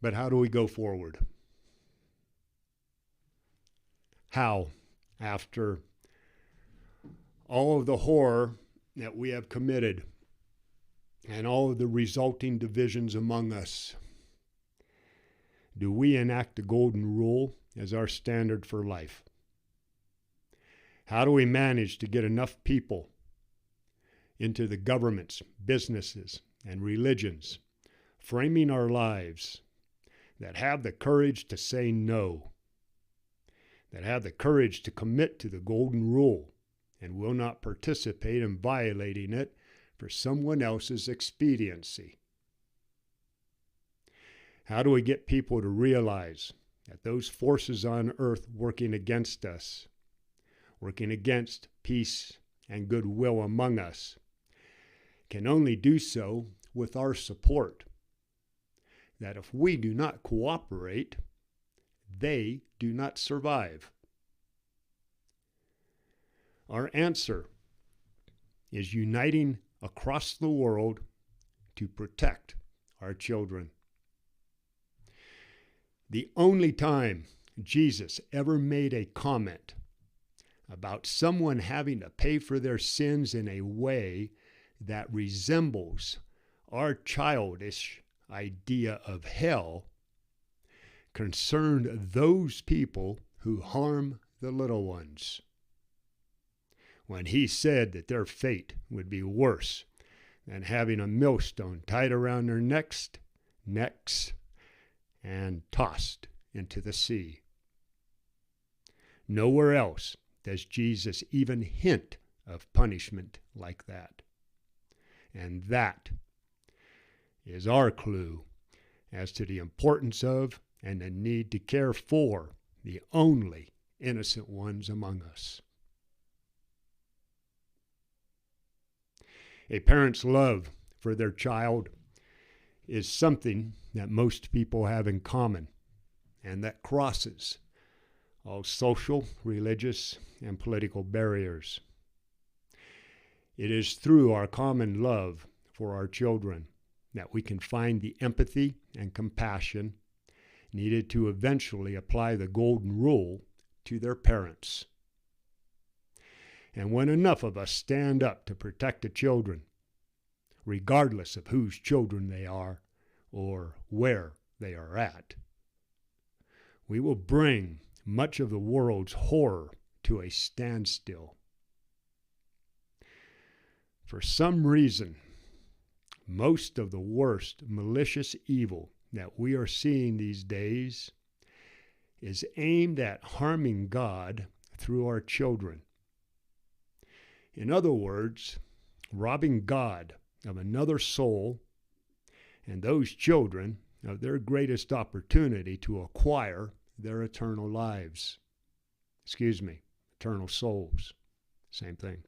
But how do we go forward? How, after all of the horror that we have committed and all of the resulting divisions among us, do we enact the golden rule as our standard for life? How do we manage to get enough people into the governments, businesses, and religions, framing our lives, that have the courage to say no, that have the courage to commit to the golden rule and will not participate in violating it for someone else's expediency? How do we get people to realize that those forces on earth working against us, working against peace and goodwill among us, can only do so with our support? That if we do not cooperate, they do not survive. Our answer is uniting across the world to protect our children. The only time Jesus ever made a comment about someone having to pay for their sins in a way that resembles our childish idea of hell concerned those people who harm the little ones, when he said that their fate would be worse than having a millstone tied around their necks and tossed into the sea. Nowhere else does Jesus even hint of punishment like that. And that is our clue as to the importance of and the need to care for the only innocent ones among us. A parent's love for their child is something that most people have in common, and that crosses all social, religious, and political barriers. It is through our common love for our children that we can find the empathy and compassion needed to eventually apply the golden rule to their parents. And when enough of us stand up to protect the children, regardless of whose children they are or where they are at, we will bring much of the world's horror to a standstill. For some reason, most of the worst malicious evil that we are seeing these days is aimed at harming God through our children. In other words, robbing God of another soul and those children of their greatest opportunity to acquire their eternal lives. Eternal souls. Same thing.